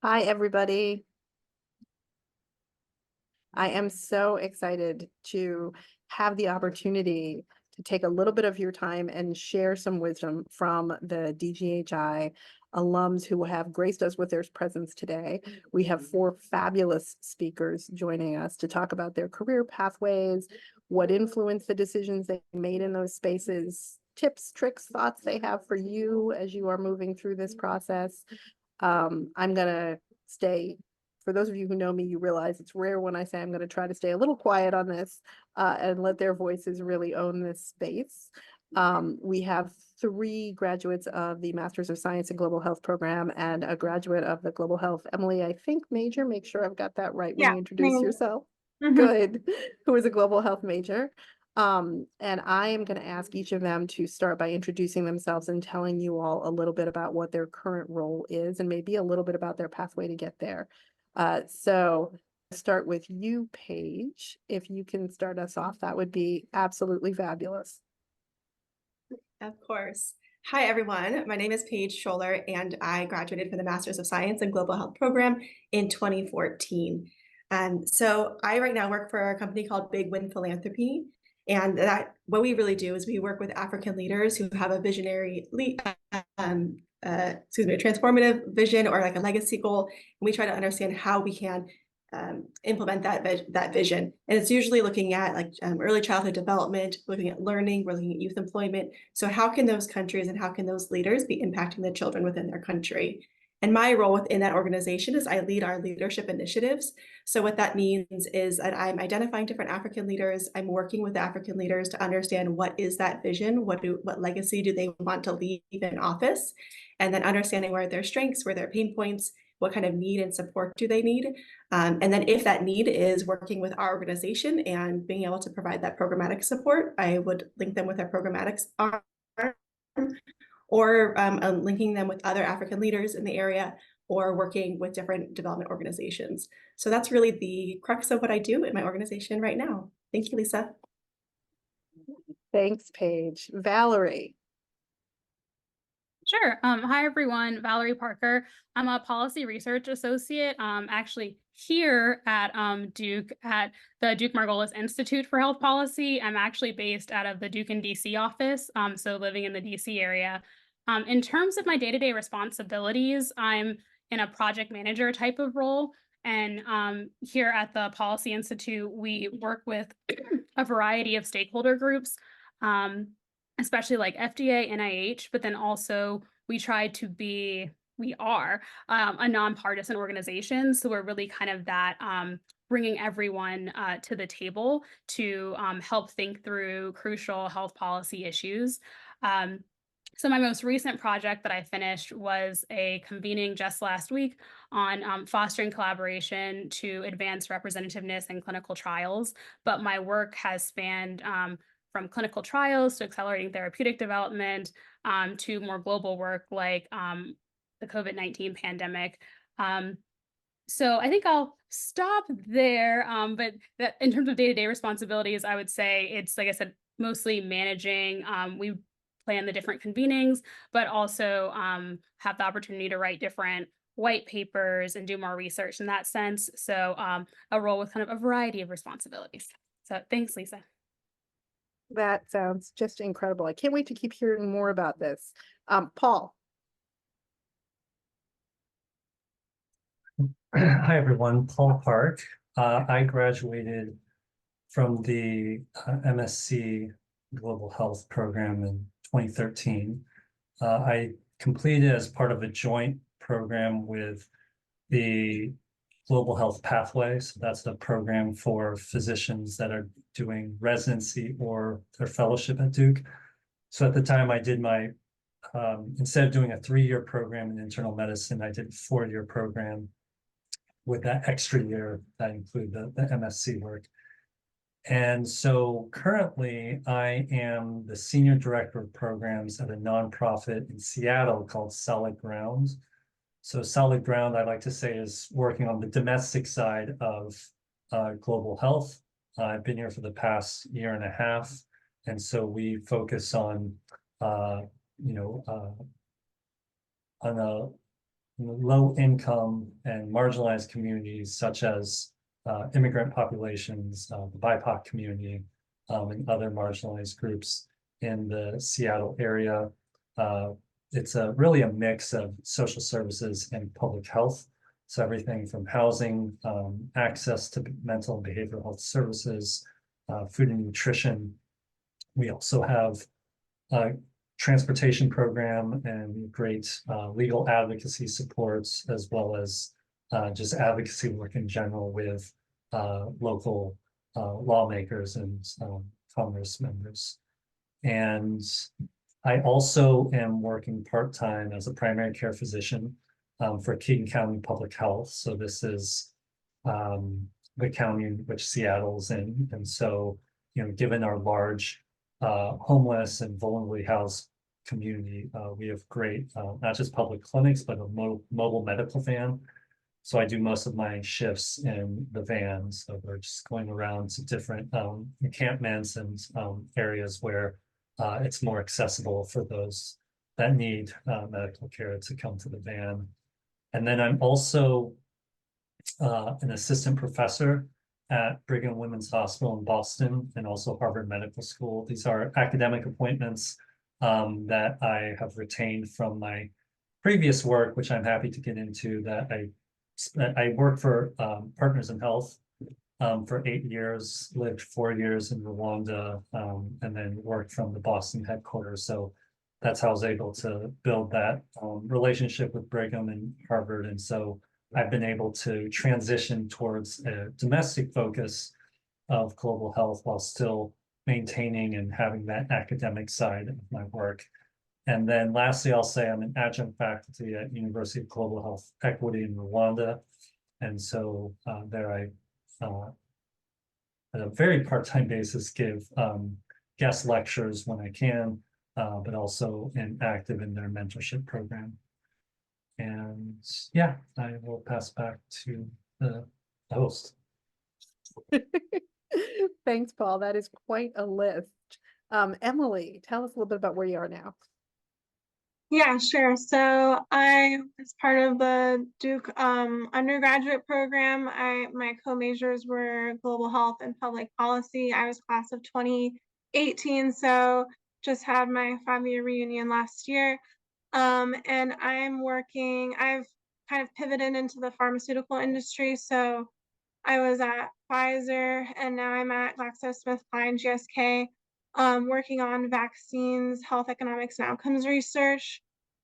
Hi, everybody. I am so excited to have the opportunity to take a little bit of your time and share some wisdom from the DGHI alums who have graced us with their presence today. We have four fabulous speakers joining us to talk about their career pathways, what influenced the decisions they made in those spaces, tips, tricks, thoughts they have for you as you are moving through this process. I'm gonna stay, for those of you who know me, you realize it's rare when I say I'm gonna try to stay a little quiet on this and let their voices really own this space. We have three graduates of the Masters of Science in Global Health program and a graduate of the Global Health, Emily, I think major, make sure I've got that right when Yeah. you introduce yourself. Mhm. Good, who is a global health major. And I am going to ask each of them to start by introducing themselves and telling you all a little bit about what their current role is and maybe a little bit about their pathway to get there. So start with you, Paige. If you can start us off, that would be absolutely fabulous. Of course. Hi, everyone. My name is Paige Sholar, and I graduated from the Masters of Science in Global Health program in 2014. So I right now work for a company called 𝗣άχ𝗲𝗀𝗶𝘀𝗁. And that what we really do is we work with African leaders who have a a transformative vision or like a legacy goal. And we try to understand how we can implement that vision. And it's usually looking at like early childhood development, looking at learning, we're looking at youth employment. So how can those countries and how can those leaders be impacting the children within their country? And my role within that organization is I lead our leadership initiatives. So what that means is that I'm identifying different African leaders. I'm working with African leaders to understand what is that vision, what legacy do they want to leave in office, and then understanding where their strengths, where their pain points, what kind of need and support do they need. And then if that need is working with our organization and being able to provide that programmatic support, I would link them with our programmatics arm or linking them with other African leaders in the area or working with different development organizations. So that's really the crux of what I do in my organization right now. Thank you, Lisa. Thanks, Paige. Valerie. Sure. Hi, everyone. Valerie Parker. I'm a policy research associate, actually here at Duke at the Duke-Margolis Institute for Health Policy. I'm actually based out of the Duke and DC office, so living in the DC area. In terms of my day-to-day responsibilities, I'm in a project manager type of role. And here at the Policy Institute, we work with a variety of stakeholder groups. Especially like FDA, NIH, but then also we are a nonpartisan organization. So we're really kind of that bringing everyone to the table to help think through crucial health policy issues. So my most recent project that I finished was a convening just last week on fostering collaboration to advance representativeness in clinical trials. But my work has spanned from clinical trials to accelerating therapeutic development to more global work like the COVID-19 pandemic. So I think I'll stop there. But that, in terms of day-to-day responsibilities, I would say it's, like I said, mostly managing. We plan the different convenings, but also have the opportunity to write different white papers and do more research in that sense. So a role with kind of a variety of responsibilities. So thanks, Lisa. That sounds just incredible. I can't wait to keep hearing more about this. Paul. Hi, everyone. Paul Park. I graduated from the MSc Global Health program in 2013. I completed as part of a joint program with the Global Health Pathway. So that's the program for physicians that are doing residency or their fellowship at Duke. So at the time I did my, instead of doing a 3-year program in internal medicine, I did a 4-year program with that extra year that included the MSc work. And so currently I am the senior director of programs at a nonprofit in Seattle called Solid Ground. So Solid Ground, I like to say, is working on the domestic side of global health. I've been here for the past 1.5 years. And so we focus on, on low income and marginalized communities such as immigrant populations, the BIPOC community, and other marginalized groups in the Seattle area. It's really a mix of social services and public health. So everything from housing, access to mental and behavioral health services, food and nutrition. We also have a transportation program and great legal advocacy supports, as well as just advocacy work in general with local lawmakers and Congress members. And I also am working part-time as a primary care physician for Keene County Public Health. So this is the county in which Seattle's in. And so, given our large homeless and vulnerably housed community, we have great, not just public clinics, but a mobile medical van. So I do most of my shifts in the van. So we're just going around to different encampments and areas where it's more accessible for those that need medical care to come to the van. And then I'm also an assistant professor at Brigham Women's Hospital in Boston and also Harvard Medical School. These are academic appointments that I have retained from my previous work, which I'm happy to get into, that I worked for Partners in Health for 8 years, lived 4 years in Rwanda, and then worked from the Boston headquarters. So that's how I was able to build that relationship with Brigham and Harvard. And so I've been able to transition towards a domestic focus of global health while still maintaining and having that academic side of my work. And then lastly, I'll say I'm an adjunct faculty at University of Global Health Equity in Rwanda. And so there I, at a very part-time basis, give guest lectures when I can, but also am active in their mentorship program. And yeah, I will pass back to the host. Thanks, Paul. That is quite a list. Emily, tell us a little bit about where you are now. Yeah, sure. So I was part of the Duke undergraduate program. My co-majors were global health and public policy. I was class of 2018, so just had my 5-year reunion last year. And I've kind of pivoted into the pharmaceutical industry. So I was at Pfizer and now I'm at GlaxoSmithKline, GSK, working on vaccines, health economics and outcomes research.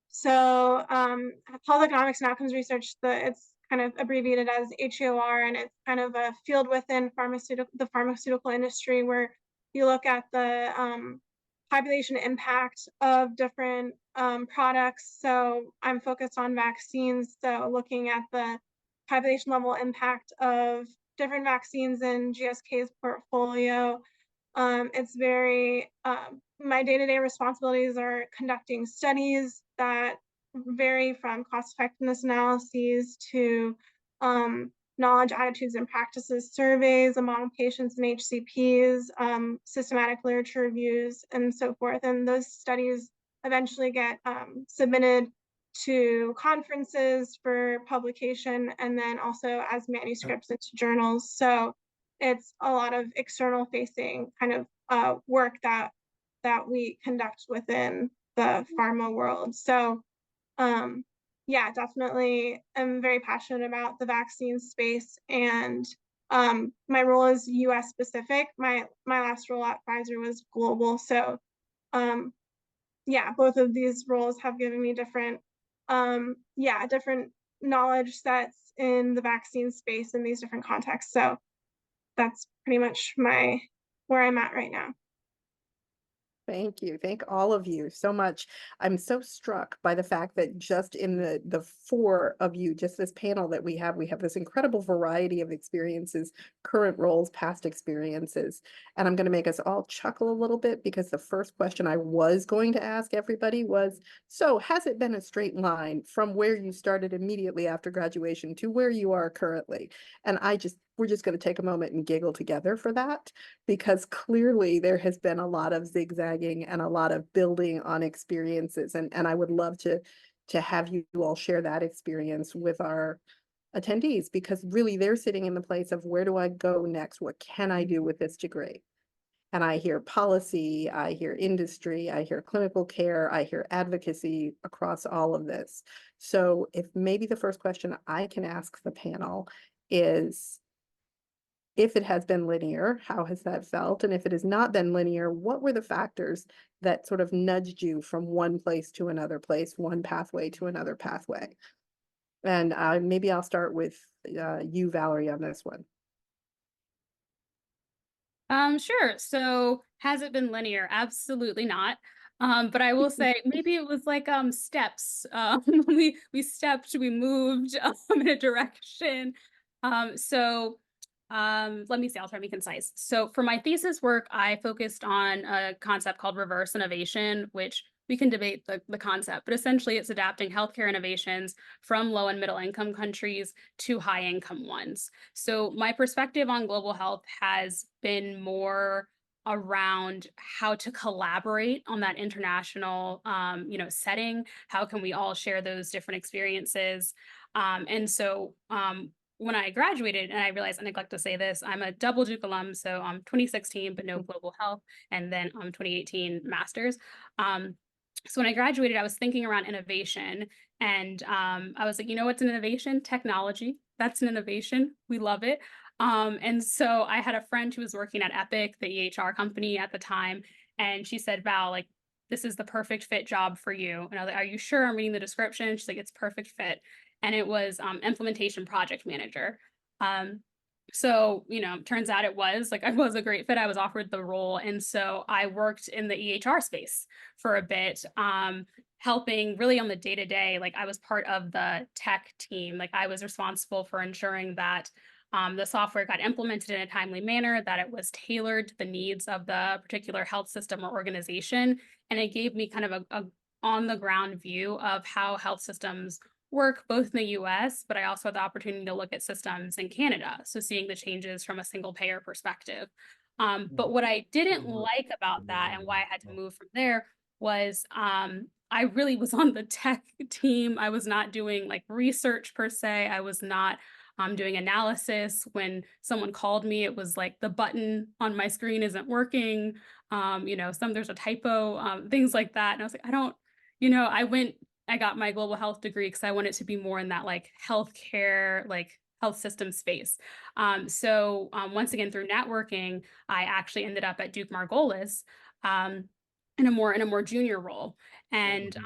So health economics and outcomes research, it's kind of abbreviated as HEOR, and it's kind of a field within the pharmaceutical industry where you look at the population impact of different products. So I'm focused on vaccines, so looking at the population level impact of different vaccines in GSK's portfolio. It's very, my day-to-day responsibilities are conducting studies that vary from cost effectiveness analyses to knowledge, attitudes, and practices surveys among patients and HCPs, systematic literature reviews, and so forth. And those studies eventually get submitted to conferences for publication, and then also as manuscripts into journals. So it's a lot of external facing kind of work that we conduct within the pharma world. So yeah, definitely I'm very passionate about the vaccine space, and my role is US specific. My last role at Pfizer was global. So yeah, both of these roles have given me different different knowledge sets in the vaccine space in these different contexts. So that's pretty much where I'm at right now. Thank you. Thank all of you so much. I'm so struck by the fact that just in the 4 of you, just this panel that we have this incredible variety of experiences, current roles, past experiences. And I'm going to make us all chuckle a little bit, because the first question I was going to ask everybody was, so has it been a straight line from where you started immediately after graduation to where you are currently? And we're just going to take a moment and giggle together for that, because clearly there has been a lot of zigzagging and a lot of building on experiences. And I would love to to have you all share that experience with our attendees, because really they're sitting in the place of, where do I go next? What can I do with this degree? And I hear policy, I hear industry, I hear clinical care, I hear advocacy across all of this. So if maybe the first question I can ask the panel is, if it has been linear, how has that felt? And if it has not been linear, what were the factors that sort of nudged you from one place to another place, one pathway to another pathway? And maybe I'll start with you, Valerie, on this one. Sure. So has it been linear? Absolutely not. But I will say maybe it was like steps. We stepped, we moved in a direction. Let me see, I'll try to be concise. So for my thesis work, I focused on a concept called reverse innovation, which we can debate the concept, but essentially it's adapting healthcare innovations from low and middle income countries to high income ones. So my perspective on global health has been more around how to collaborate on that international setting. How can we all share those different experiences? When I graduated, and I realized I neglect to say this, I'm a double Duke alum, so I'm 2016, but no global health, and then 2018 master's. So when I graduated, I was thinking around innovation, and I was like, you know what's an innovation? Technology. That's an innovation. We love it. And so I had a friend who was working at 𝗣PHIS, the EHR company at the time, and she said, Val, like, this is the perfect fit job for you. And I was like, are you sure? I'm reading the description. She's like, it's perfect fit. And it was implementation project manager. So, turns out it was like, I was a great fit. I was offered the role. And so I worked in the EHR space for a bit, helping really on the day-to-day. Like, I was part of the tech team. Like, I was responsible for ensuring that the software got implemented in a timely manner, that it was tailored to the needs of the particular health system or organization. And it gave me kind of a on-the-ground view of how health systems work both in the US, but I also had the opportunity to look at systems in Canada. So seeing the changes from a single payer perspective. But what I didn't like about that, and why I had to move from there, was I really was on the tech team. I was not doing like research per se. I was not doing analysis. When someone called me, it was like the button on my screen isn't working. There's a typo, things like that. And I was like, I got my global health degree because I wanted to be more in that like healthcare, like health system space. Once again, through networking, I actually ended up at Duke-Margolis in a more junior role. And,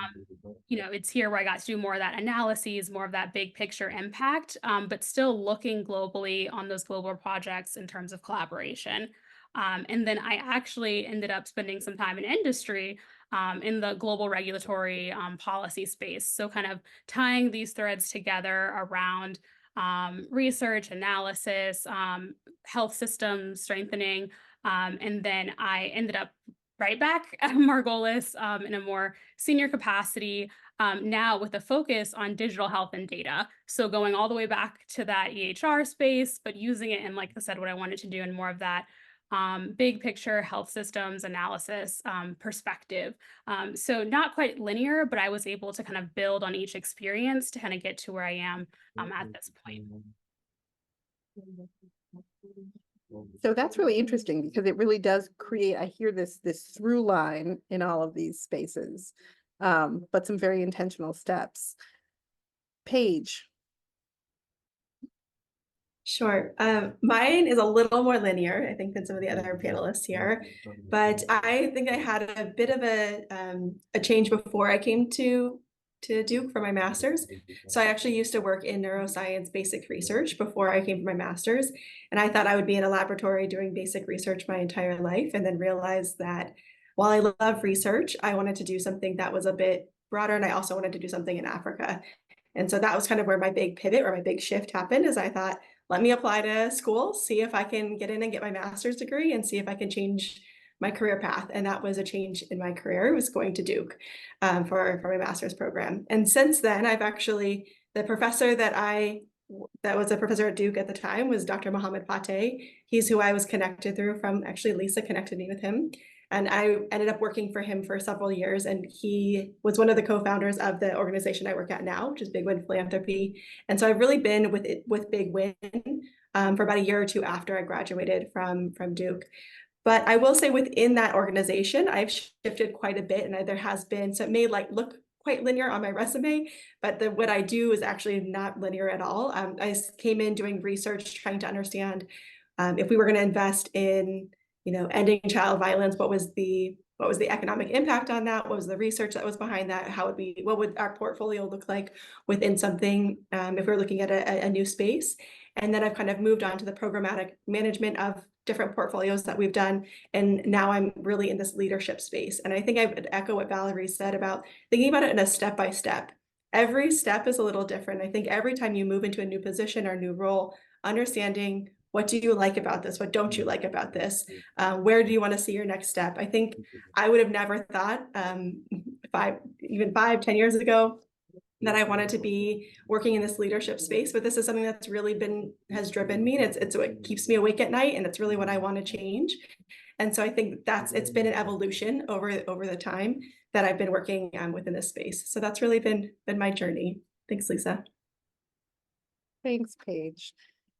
it's here where I got to do more of that analyses, more of that big picture impact, but still looking globally on those global projects in terms of collaboration. And then I actually ended up spending some time in industry in the global regulatory policy space. So kind of tying these threads together around research, analysis, health system strengthening. And then I ended up right back at Margolis in a more senior capacity, now with a focus on digital health and data. So going all the way back to that EHR space, but using it in, like I said, what I wanted to do in more of that big picture health systems analysis perspective. So not quite linear, but I was able to kind of build on each experience to kind of get to where I am at this point. So that's really interesting, because it really does create, I hear this through line in all of these spaces, but some very intentional steps. Paige. Sure. Mine is a little more linear, I think, than some of the other panelists here, but I think I had a bit of a change before I came to Duke for my master's. So I actually used to work in neuroscience basic research before I came for my master's, and I thought I would be in a laboratory doing basic research my entire life, and then realized that while I love research, I wanted to do something that was a bit broader, and I also wanted to do something in Africa. And so that was kind of where my big pivot or my big shift happened, is I thought, let me apply to school, see if I can get in and get my master's degree, and see if I can change my career path. And that was a change in my career. I was going to Duke for my master's program. And since then, I've actually, the professor that was a professor at Duke at the time was Dr. 𝗣𝗲𝗶𝘀𝗁𝗏. He's who I was connected through from, actually Lisa connected me with him. And I ended up working for him for several years, and he was one of the co-founders of the organization I work at now, which is Big Win Philanthropy. And so I've really been with Big Win for about a year or two after I graduated from Duke. But I will say within that organization, I've shifted quite a bit, and there has been, so it may look quite linear on my resume, but what I do is actually not linear at all. I came in doing research, trying to understand if we were going to invest in, ending child violence, what was the economic impact on that? What was the research that was behind that? What would our portfolio look like within something if we were looking at a new space? And then I've kind of moved on to the programmatic management of different portfolios that we've done. And now I'm really in this leadership space. And I think I would echo what Valerie said about thinking about it in a step-by-step. Every step is a little different. I think every time you move into a new position or new role, understanding what do you like about this? What don't you like about this? Where do you want to see your next step? I think I would have never thought 5-10 years ago that I wanted to be working in this leadership space, but this is something that's really has driven me, and it's what keeps me awake at night, and it's really what I want to change. And so I think it's been an evolution over the time that I've been working within this space. So that's really been my journey. Thanks, Lisa. Thanks, Paige.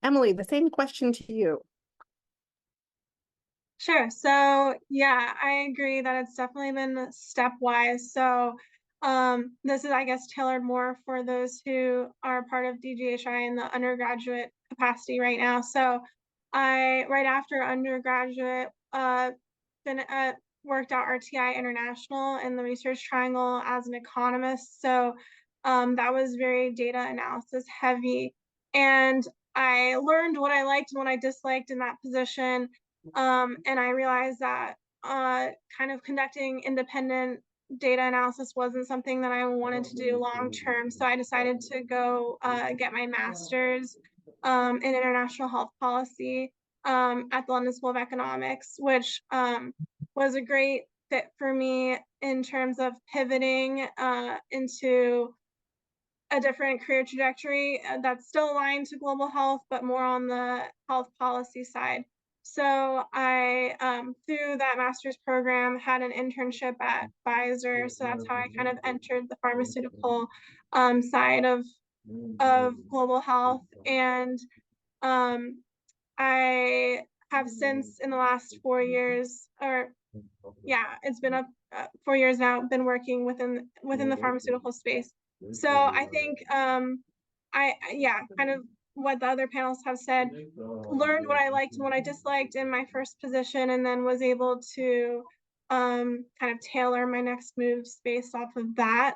Emily, the same question to you. Sure. So yeah, I agree that it's definitely been stepwise. So this is, I guess, tailored more for those who are part of DGHI in the undergraduate capacity right now. So right after undergraduate, worked out RTI International in the Research Triangle as an economist. So that was very data analysis heavy. And I learned what I liked and what I disliked in that position. And I realized that kind of conducting independent data analysis wasn't something that I wanted to do long term. So I decided to go get my master's in international health policy at the London School of Economics, which was a great fit for me in terms of pivoting into a different career trajectory that's still aligned to global health, but more on the health policy side. So I, through that master's program, had an internship at Pfizer. So that's how I kind of entered the pharmaceutical side of global health. And I have since, in the last 4 years, it's been 4 years now, been working within the pharmaceutical space. So I think kind of what the other panels have said, learned what I liked and what I disliked in my first position, and then was able to kind of tailor my next moves based off of that.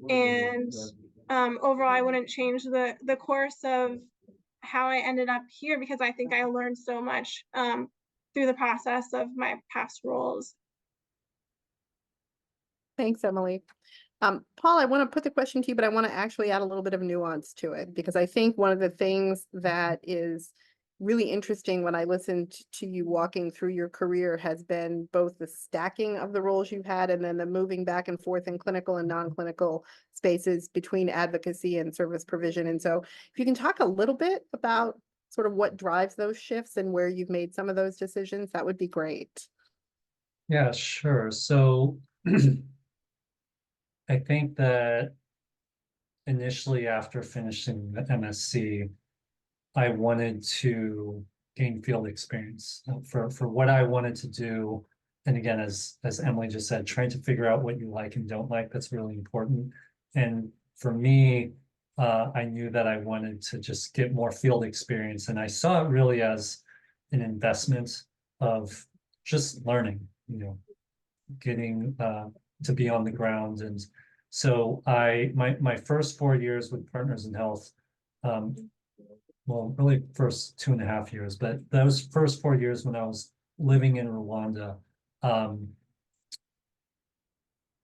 And overall, I wouldn't change the course of how I ended up here, because I think I learned so much through the process of my past roles. Thanks, Emily. Paul, I want to put the question to you, but I want to actually add a little bit of nuance to it, because I think one of the things that is really interesting when I listened to you walking through your career has been both the stacking of the roles you've had and then the moving back and forth in clinical and non-clinical spaces between advocacy and service provision. And so if you can talk a little bit about sort of what drives those shifts and where you've made some of those decisions, that would be great. Yeah, sure. So I think that initially after finishing the MSc, I wanted to gain field experience for what I wanted to do. And again, as Emily just said, trying to figure out what you like and don't like, that's really important. And for me, I knew that I wanted to just get more field experience. And I saw it really as an investment of just learning, getting to be on the ground. And so my first 4 years with Partners in Health, well, really first 2.5 years, but those first 4 years when I was living in Rwanda,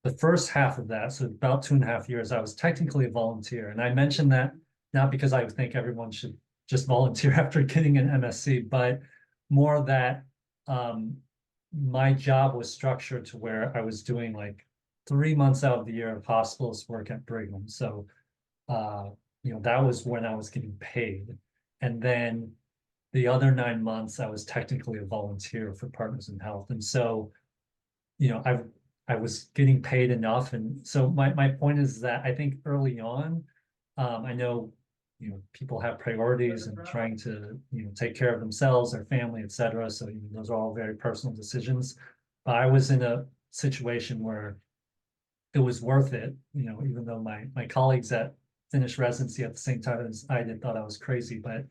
the first half of that, so about 2.5 years, I was technically a volunteer. And I mentioned that not because I think everyone should just volunteer after getting an MSc, but more that my job was structured to where I was doing like 3 months out of the year of hospitalist work at Brigham. So, that was when I was getting paid. And then the other 9 months, I was technically a volunteer for Partners in Health. And so I was getting paid enough. And so my point is that I think early on, I know, people have priorities and trying to, take care of themselves, their family, et cetera. So those are all very personal decisions. But I was in a situation where it was worth it, even though my colleagues that finished residency at the same time as I did thought I was crazy, but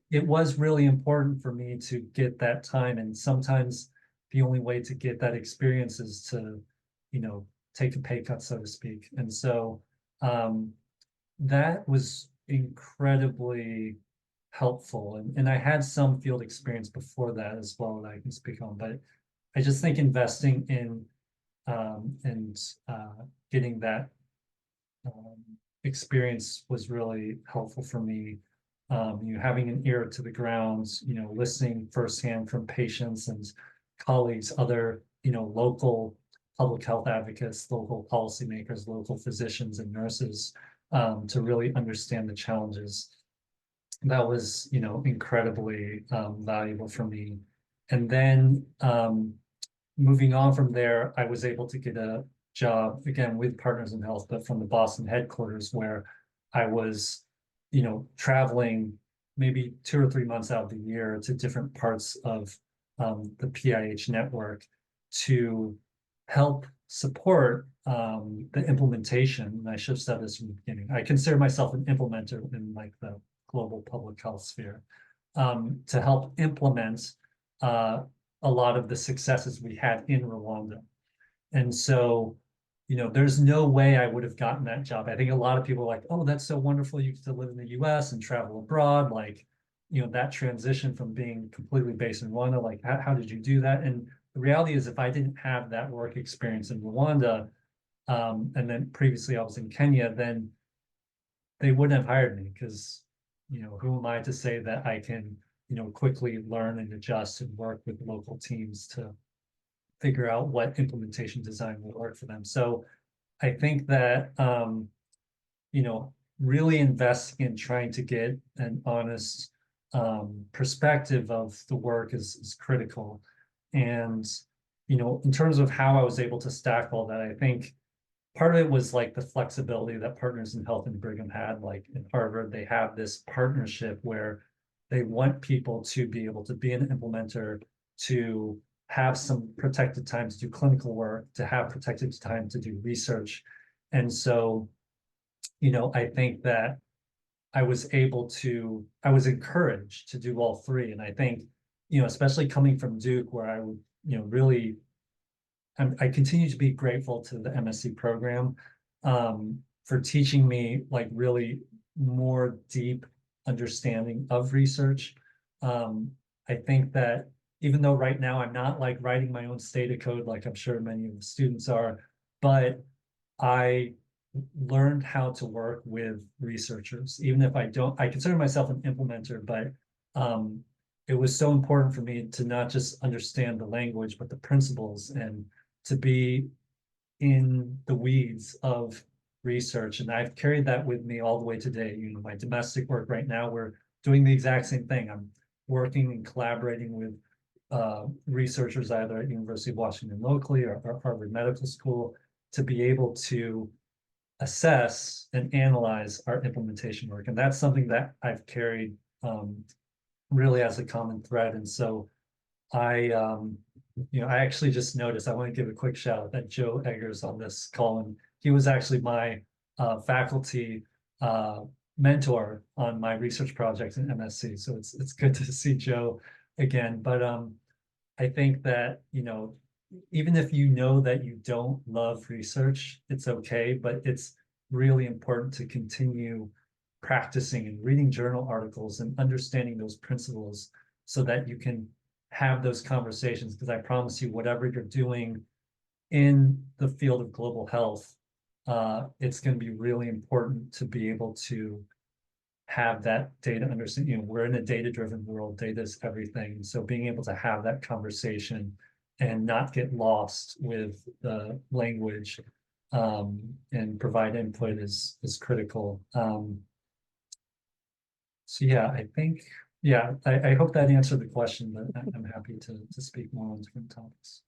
it was really important for me to get that time. And sometimes the only way to get that experience is to, take a pay cut, so to speak. And so that was incredibly helpful. And I had some field experience before that as well that I can speak on, but I just think investing in and getting that experience was really helpful for me. Having an ear to the ground, listening firsthand from patients and colleagues, other, local public health advocates, local policymakers, local physicians and nurses, to really understand the challenges. That was, incredibly valuable for me. And then moving on from there, I was able to get a job again with Partners in Health, but from the Boston headquarters, where I was, traveling maybe 2 or 3 months out of the year to different parts of the PIH network to help support the implementation. And I should have said this from the beginning. I consider myself an implementer in like the global public health sphere, to help implement a lot of the successes we had in Rwanda. And so, there's no way I would have gotten that job. I think a lot of people are like, oh, that's so wonderful. You get to live in the US and travel abroad. Like, that transition from being completely based in Rwanda, like, how did you do that? And the reality is, if I didn't have that work experience in Rwanda, and then previously I was in Kenya, then they wouldn't have hired me because, who am I to say that I can, quickly learn and adjust and work with local teams to figure out what implementation design will work for them. So I think that, really investing in trying to get an honest perspective of the work is critical. And, in terms of how I was able to stack all that, I think part of it was like the flexibility that Partners in Health and Brigham had. Like in Harvard, they have this partnership where they want people to be able to be an implementer, to have some protected time to do clinical work, to have protected time to do research. And so, I think that I was encouraged to do all three. And I think, especially coming from Duke, where I would, really, I continue to be grateful to the MSc program for teaching me like really more deep understanding of research. I think that even though right now I'm not like writing my own Stata code, like I'm sure many of the students are, but I learned how to work with researchers. Even if I consider myself an implementer, but it was so important for me to not just understand the language, but the principles, and to be in the weeds of research. And I've carried that with me all the way today. My domestic work right now, we're doing the exact same thing. I'm working and collaborating with researchers either at University of Washington locally or Harvard Medical School to be able to assess and analyze our implementation work. And that's something that I've carried really as a common thread. And so I actually just noticed, I want to give a quick shout out that Joe Eggers on this call, and he was actually my faculty mentor on my research project in MSc. So it's good to see Joe again. But I think that, even if that you don't love research, it's okay, but it's really important to continue practicing and reading journal articles and understanding those principles so that you can have those conversations. Because I promise you, whatever you're doing in the field of global health, it's going to be really important to be able to have that data understanding. We're in a data-driven world. Data is everything. So being able to have that conversation and not get lost with the language and provide input is critical. So yeah, I think, I hope that answered the question, but I'm happy to speak more on different topics.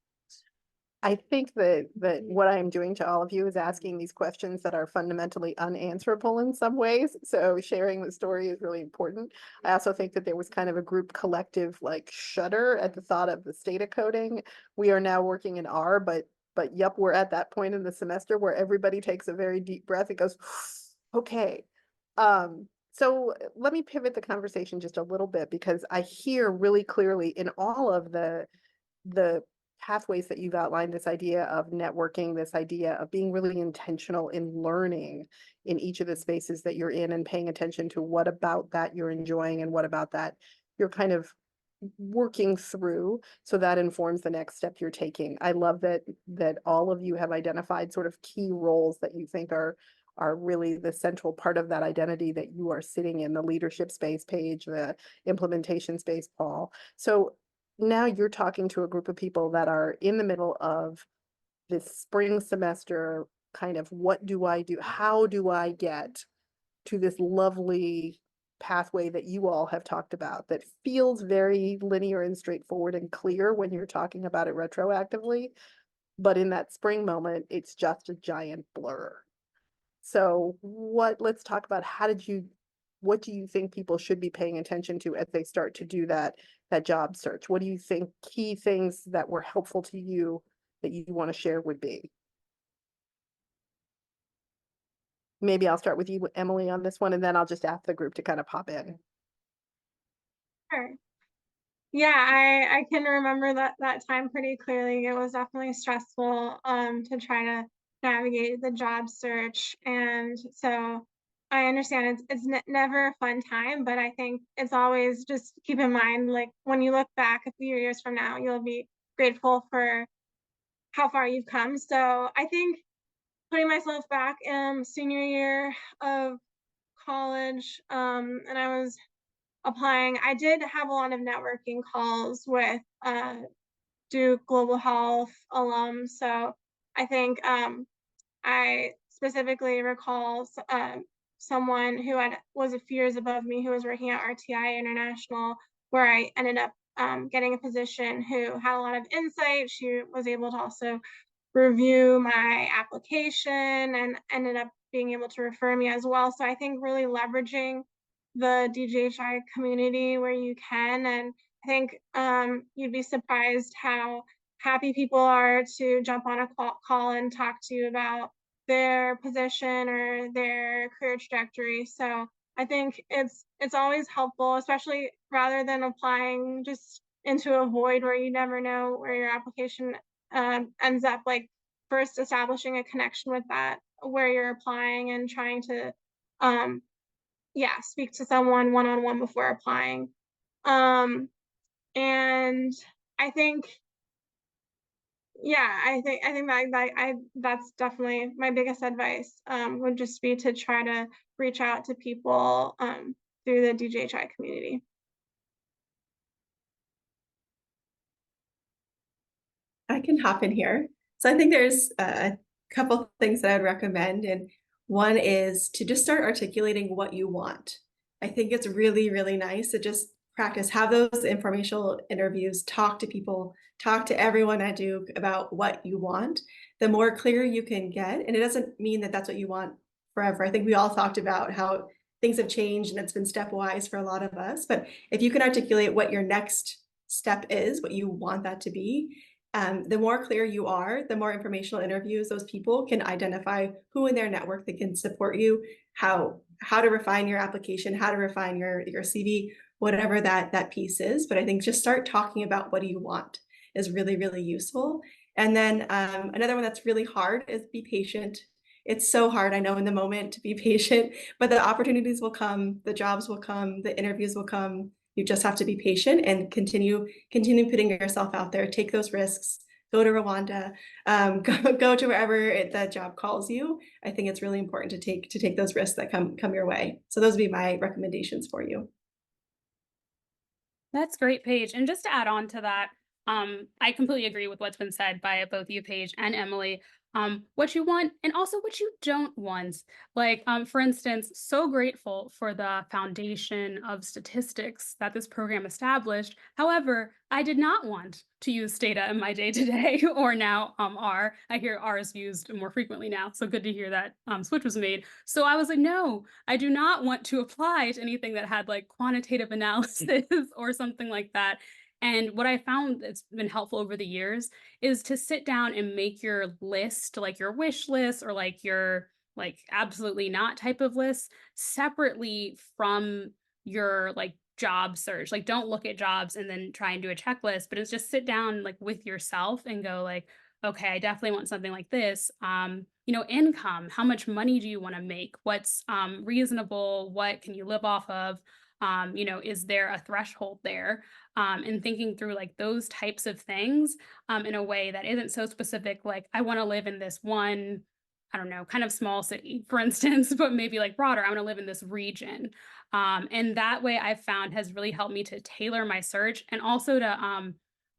I think that what I'm doing to all of you is asking these questions that are fundamentally unanswerable in some ways. So sharing the story is really important. I also think that there was kind of a group collective like shudder at the thought of the state of coding. We are now working in R, but yep, we're at that point in the semester where everybody takes a very deep breath and goes, okay. So let me pivot the conversation just a little bit, because I hear really clearly in all of the pathways that you've outlined, this idea of networking, this idea of being really intentional in learning in each of the spaces that you're in and paying attention to what about that you're enjoying and what about that you're kind of working through, so that informs the next step you're taking. I love that all of you have identified sort of key roles that you think are really the central part of that identity that you are sitting in, the leadership space, Paige, the implementation space, Paul. So now you're talking to a group of people that are in the middle of this spring semester, kind of what do I do? How do I get to this lovely pathway that you all have talked about that feels very linear and straightforward and clear when you're talking about it retroactively, but in that spring moment, it's just a giant blur. So let's talk about what do you think people should be paying attention to as they start to do that job search? What do you think key things that were helpful to you that you want to share would be? Maybe I'll start with you, Emily, on this one, and then I'll just ask the group to kind of pop in. Sure. Yeah, I can remember that time pretty clearly. It was definitely stressful to try to navigate the job search, and so I understand it's never a fun time, but I think it's always just keep in mind, like when you look back a few years from now, you'll be grateful for how far you've come. So I think putting myself back in senior year of college, and I was applying. I did have a lot of networking calls with Duke Global Health alums. So I think I specifically recall someone who was a few years above me who was working at RTI International, where I ended up getting a position, who had a lot of insight. She was able to also review my application and ended up being able to refer me as well. So I think really leveraging the DGHI community where you can, and I think you'd be surprised how happy people are to jump on a call and talk to you about their position or their career trajectory. So I think it's always helpful, especially rather than applying just into a void where you never know where your application ends up, like first establishing a connection with that where you're applying and trying to speak to someone one-on-one before applying. And I think that's definitely my biggest advice, would just be to try to reach out to people through the DGHI community. I can hop in here. So I think there's a couple things that I'd recommend. And one is to just start articulating what you want. I think it's really, really nice to just practice, have those informational interviews, talk to people, talk to everyone at Duke about what you want. The more clear you can get, and it doesn't mean that that's what you want forever. I think we all talked about how things have changed and it's been stepwise for a lot of us. But if you can articulate what your next step is, what you want that to be, the more clear you are, the more informational interviews those people can identify who in their network that can support you, how to refine your application, how to refine your CV, whatever that piece is. But I think just start talking about what do you want is really, really useful. And then another one that's really hard is be patient. It's so hard, I know, in the moment to be patient, but the opportunities will come, the jobs will come, the interviews will come. You just have to be patient and continue putting yourself out there. Take those risks. Go to Rwanda. Go to wherever that job calls you. I think it's really important to take those risks that come your way. So those would be my recommendations for you. That's great, Paige. And just to add on to that, I completely agree with what's been said by both you, Paige and Emily. what you want and also what you don't want. Like, for instance, so grateful for the foundation of statistics that this program established. However, I did not want to use data in my day to day or now R. I hear R is used more frequently now. So good to hear that switch was made. So I was like, no, I do not want to apply to anything that had like quantitative analysis or something like that. And what I found that's been helpful over the years is to sit down and make your list, like your wish list or like your like absolutely not type of list separately from your like job search. Like don't look at jobs and then try and do a checklist, but it's just sit down like with yourself and go like, okay, I definitely want something like this. Income, how much money do you want to make? What's reasonable? What can you live off of? Is there a threshold there? And thinking through like those types of things in a way that isn't so specific, like I want to live in this one, I don't know, kind of small city, for instance, but maybe like broader, I want to live in this region. And that way I've found has really helped me to tailor my search and also to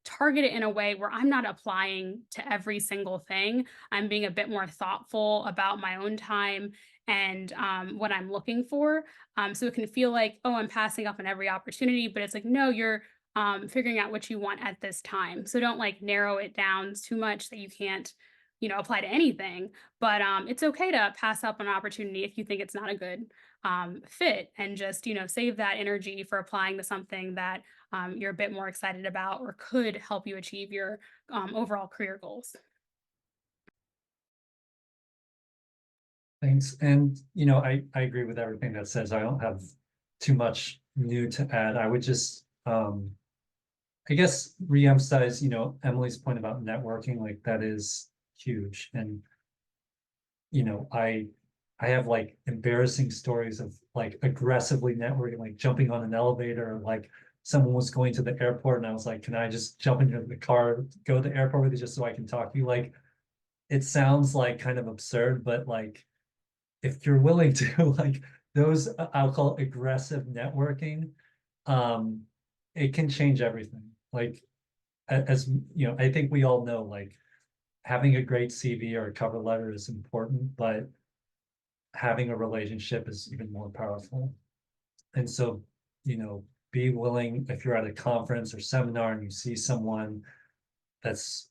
target it in a way where I'm not applying to every single thing. I'm being a bit more thoughtful about my own time and what I'm looking for. So it can feel like, oh, I'm passing up on every opportunity, but it's like, no, you're figuring out what you want at this time. So don't like narrow it down too much that you can't, apply to anything. But it's okay to pass up an opportunity if you think it's not a good fit and just, save that energy for applying to something that you're a bit more excited about or could help you achieve your overall career goals. Thanks. And, I agree with everything that says. I don't have too much new to add. I would just, I guess, reemphasize, Emily's point about networking, like that is huge. And, I have like embarrassing stories of like aggressively networking, like jumping on an elevator, like someone was going to the airport and I was like, can I just jump into the car, go to the airport with you just so I can talk to you? Like, it sounds like kind of absurd, but like, if you're willing to like those, I'll call it aggressive networking, it can change everything. Like, as I think we all know, like having a great CV or a cover letter is important, but having a relationship is even more powerful. And so, be willing, if you're at a conference or seminar and you see someone that's,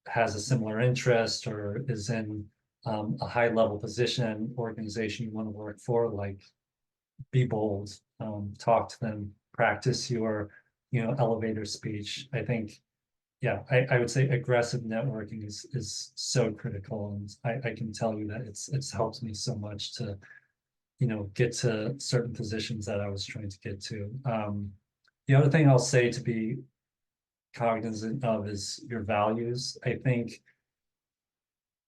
has a similar interest or is in a high level position, organization you want to work for, like be bold, talk to them, practice your, elevator speech. I think, yeah, I would say aggressive networking is so critical. And I can tell you that it's helped me so much to, get to certain positions that I was trying to get to. The other thing I'll say to be cognizant of is your values. I think,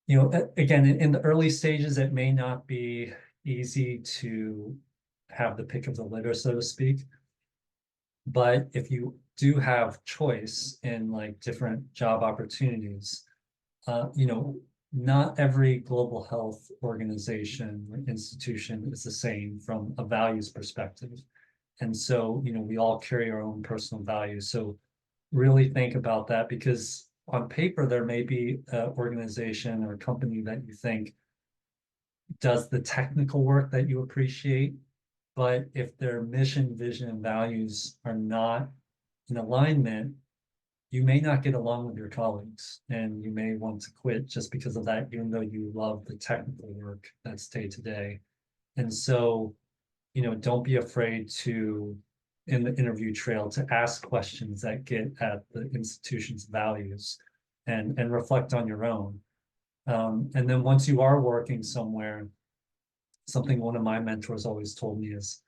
again, in the early stages, it may not be easy to have the pick of the litter, so to speak. But if you do have choice in like different job opportunities, not every global health organization or institution is the same from a values perspective. And so, we all carry our own personal values. So really think about that, because on paper, there may be an organization or a company that you think does the technical work that you appreciate, but if their mission, vision, and values are not in alignment, you may not get along with your colleagues and you may want to quit just because of that, even though you love the technical work that's day to day. And so, don't be afraid to, in the interview trail, to ask questions that get at the institution's values and reflect on your own. And then once you are working somewhere, something one of my mentors always told me is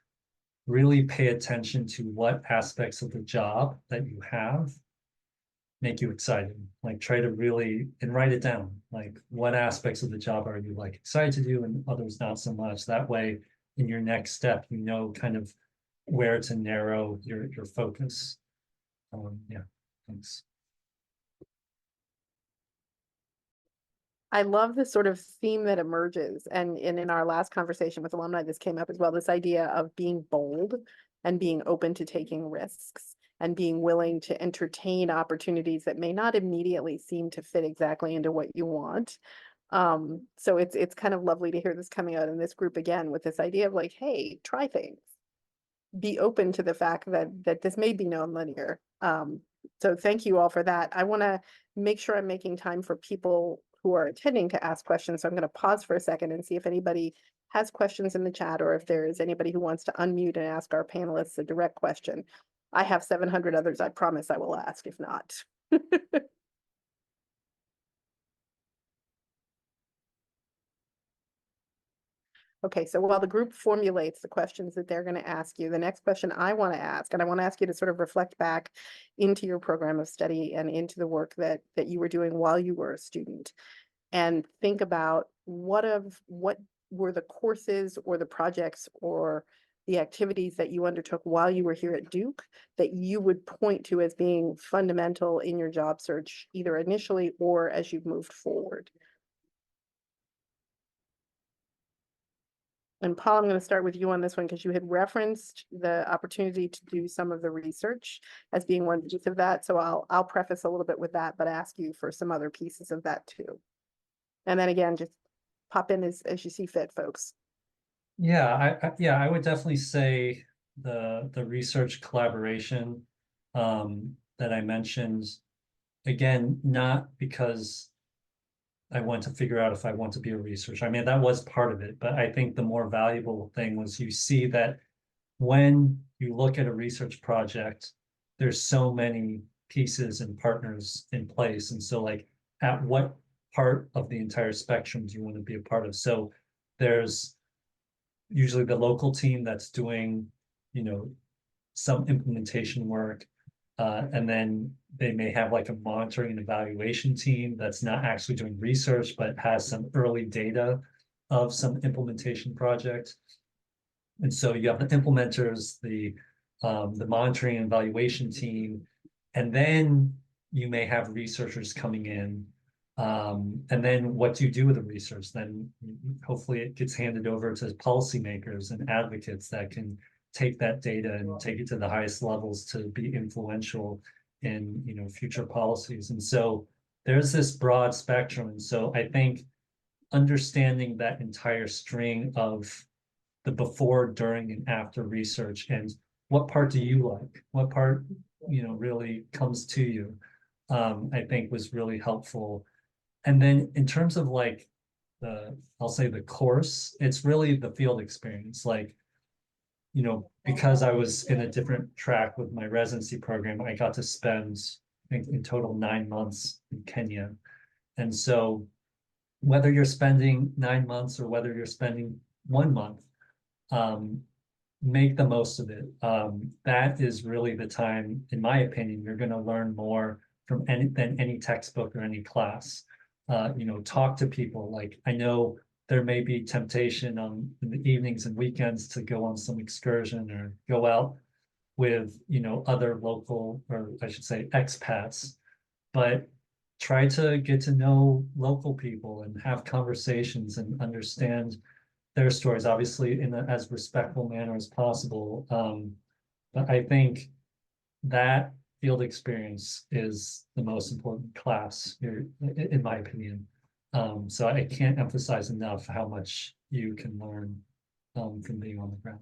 really pay attention to what aspects of the job that you have make you excited. Like try to really, and write it down, like what aspects of the job are you like excited to do and others not so much. That way in your next step, kind of where to narrow your focus. Yeah, thanks. I love this sort of theme that emerges. And in our last conversation with alumni, this came up as well, this idea of being bold and being open to taking risks. and being willing to entertain opportunities that may not immediately seem to fit exactly into what you want. So it's kind of lovely to hear this coming out in this group again with this idea of like, hey, try things. Be open to the fact that this may be non-linear. So thank you all for that. I want to make sure I'm making time for people who are attending to ask questions. So I'm going to pause for a second and see if anybody has questions in the chat, or if there is anybody who wants to unmute and ask our panelists a direct question. I have 700 others I promise I will ask if not. Okay, so while the group formulates the questions that they're going to ask you, the next question I want to ask, and I want to ask you to sort of reflect back into your program of study and into the work that you were doing while you were a student, and think about what were the courses or the projects or the activities that you undertook while you were here at Duke that you would point to as being fundamental in your job search, either initially or as you've moved forward. And Paul, I'm going to start with you on this one because you had referenced the opportunity to do some of the research as being one piece of that. So I'll preface a little bit with that, but ask you for some other pieces of that too. And then again, just pop in as you see fit, folks. Yeah, I would definitely say the research collaboration that I mentioned, again, not because I want to figure out if I want to be a researcher. I mean, that was part of it, but I think the more valuable thing was you see that when you look at a research project, there's so many pieces and partners in place. And so like at what part of the entire spectrum do you want to be a part of? So there's usually the local team that's doing, you know, some implementation work. And then they may have like a monitoring and evaluation team that's not actually doing research, but has some early data of some implementation project. And so you have the implementers, the monitoring and evaluation team, and then you may have researchers coming in. And then what do you do with the research? Then hopefully it gets handed over to policymakers and advocates that can take that data and take it to the highest levels to be influential in, you know, future policies. And so there's this broad spectrum. And so I think understanding that entire string of the before, during, and after research, and what part do you like? What part, you know, really comes to you, I think was really helpful. And then in terms of like I'll say the course, it's really the field experience. Like, you know, because I was in a different track with my residency program, I got to spend, I think in total 9 months in Kenya. And so whether you're spending 9 months or whether you're spending 1 month, make the most of it. That is really the time, in my opinion, you're going to learn more from than any textbook or any class. You know, talk to people. Like, I know there may be temptation in the evenings and weekends to go on some excursion or go out with, you know, other local, or I should say expats, but try to get to know local people and have conversations and understand their stories, obviously in as respectful manner as possible. But I think that field experience is the most important class here, in my opinion. So I can't emphasize enough how much you can learn from being on the ground.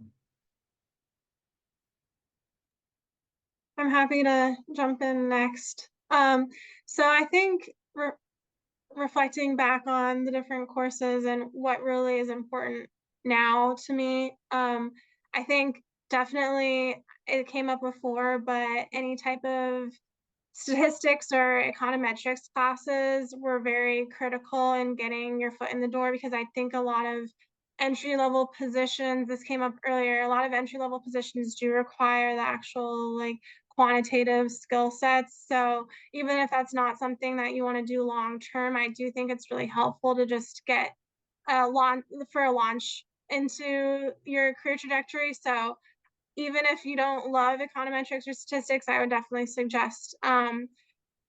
I'm happy to jump in next. So I think reflecting back on the different courses and what really is important now to me, I think definitely it came up before, but any type of statistics or econometrics classes were very critical in getting your foot in the door, because I think a lot of entry-level positions, this came up earlier, a lot of entry-level positions do require the actual like quantitative skill sets. So even if that's not something that you want to do long term, I do think it's really helpful to just get a launch into your career trajectory. So even if you don't love econometrics or statistics, I would definitely suggest